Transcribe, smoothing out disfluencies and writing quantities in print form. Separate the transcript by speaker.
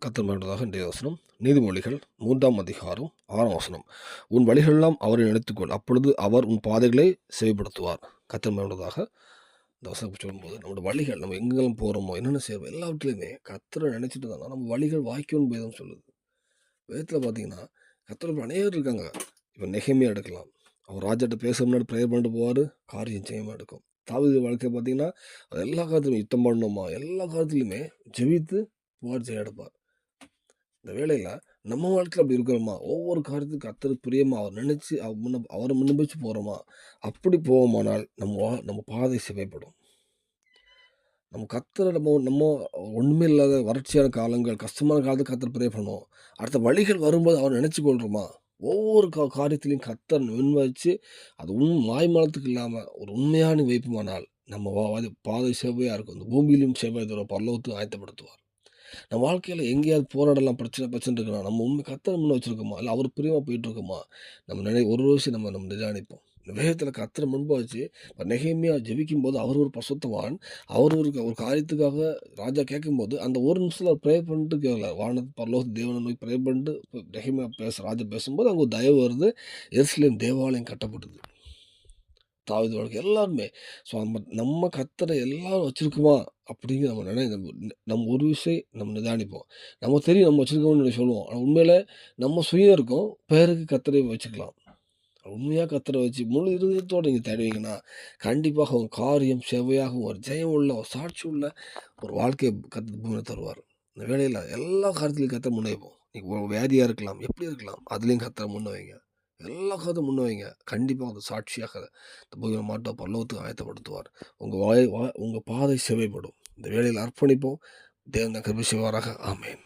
Speaker 1: கர்த்தர் மகிழ்வதாக இன்றைய வசனம் நீதிமொழிகள் 3 அதிகாரம் 6 உன் வழிகளெல்லாம் அவரை நினைத்துக்கொள், அப்பொழுது அவர் உன் பாதைகளை செவிப்படுத்துவார். கர்த்தர் மகிழ்வதாக இந்த வசனம் சொல்லும்போது நம்மளோட வழிகள் நம்ம எங்கெல்லாம் போகிறோமோ என்னென்ன செய்வோம் எல்லாவற்றிலையுமே கர்த்தரை நினைச்சிட்டு தானா நம்ம வழிகள் வாய்க்கும்னு வேதம் சொல்லுது. வேதத்தில் பார்த்தீங்கன்னா கர்த்தர் அநேகர் இருக்காங்க. இப்போ நெகேமியா எடுக்கலாம். அவர் ராஜாட்ட பேச முன்னாடி ப்ரேயர் பண்ணிட்டு போவார், காரியம் செய்யாமல் எடுக்கும். தாவீது வாழ்க்கை பார்த்தீங்கன்னா எல்லா காலத்துலையும் யுத்தம் பண்ணணுமா எல்லா காலத்துலையுமே ஜெபித்து புகார் செய்ய எடுப்பார். இந்த வேளையில் நம்ம வாழ்க்கையில் அப்படி இருக்கிறோமா? ஒவ்வொரு காரியத்துக்கும் கர்த்தருக்கு பிரியமா அவர் நினைச்சு அவரை முன்னிச்சு போகிறோமா? அப்படி போவோமானால் நம்ம பாதை சிவைப்படும். நம்ம கர்த்தரை நம்ம நம்ம ஒன்றுமே இல்லாத வறட்சியான காலங்கள், கஷ்டமான காலத்துக்கு கர்த்தர் ப்ரே பண்ணுவோம். அடுத்த வழிகள் வரும்போது அவர் நினைச்சு கொள்கிறோமா? ஒவ்வொரு காரியத்திலையும் கர்த்தர் முன்வச்சு அது மாய்மாலத்துக்கு இல்லாமல் ஒரு உண்மையான வைப்புமானால் நம்ம பாதை செவ்வையாக இருக்கும். இந்த பூமியிலும் செவ்வாய் தரும், பரலோகத்தையும் ஆயத்தப்படுத்துவார். நம்ம வாழ்க்கையில் எங்கேயாவது போராடலாம், பிரச்சனை இருக்கலாம். நம்ம உண்மை கர்த்தரை முன்ன வச்சுருக்கோமா? இல்லை அவர் பிரியமாக போயிட்டுருக்கோமா? நம்ம ஒரு விஷயம் நம்ம நிதானிப்போம். இந்த வேகத்தில் கர்த்தரை முன்பு வச்சு இப்போ நெகேமியா ஜெபிக்கும்போது அவர் ஒரு பசுத்தவான். அவர் ஒரு காரியத்துக்காக ராஜா கேட்கும்போது அந்த ஒரு நிமிஷத்தில் அவர் ப்ரே பண்ணிட்டு கேட்கல. வானத்து பரலோக தேவனை நோக்கி ப்ரே பண்ணிட்டு நெகேமியா ராஜா பேசும்போது அங்கே ஒரு தயவு வருது. எருசலேம் தேவாலயம் கட்டப்படுது. தாவீது வாழ்க்கை எல்லாருமே. ஸோ நம்ம கர்த்தரை எல்லாரும் வச்சுருக்கோமா அப்படிங்கிற நம்ம ஒரு விஷயம் நம்ம நிதானிப்போம். நமக்கு தெரியும் நம்ம வச்சுருக்கோம்னு சொல்லுவோம். ஆனால் உண்மையில நம்ம சுயம் இருக்கும், பேருக்கு கர்த்தரை வச்சுக்கலாம். உண்மையாக கர்த்தரை வச்சு முழு இருதயத்தோடு நீங்கள் தேடுவீங்கன்னா கண்டிப்பாக உங்கள் காரியம் செவ்வையாகவும் ஒரு ஜெயம் உள்ள ஒரு சாட்சி உள்ள ஒரு வாழ்க்கையை கர்த்தர் பூமியில் தருவார். இந்த வேலையில் எல்லா காரியத்திலையும் கர்த்தரை முன்னே வைப்போம். நீங்கள் வியாதியாக இருக்கலாம், எப்படி இருக்கலாம், அதுலேயும் கர்த்தரை முன்ன வைங்க. எல்லா காரியத்தையும் முன்ன வைங்க. கண்டிப்பாக அது சாட்சியாக இந்த பூமியை மாட்ட பரலோகத்துக்கு ஆயத்தப்படுத்துவார். உங்கள் பாதை செவைப்படும். இந்த வேலையில் அர்ப்பணிப்போம். தேவன் கிருபை செய்வாராக. ஆமென்.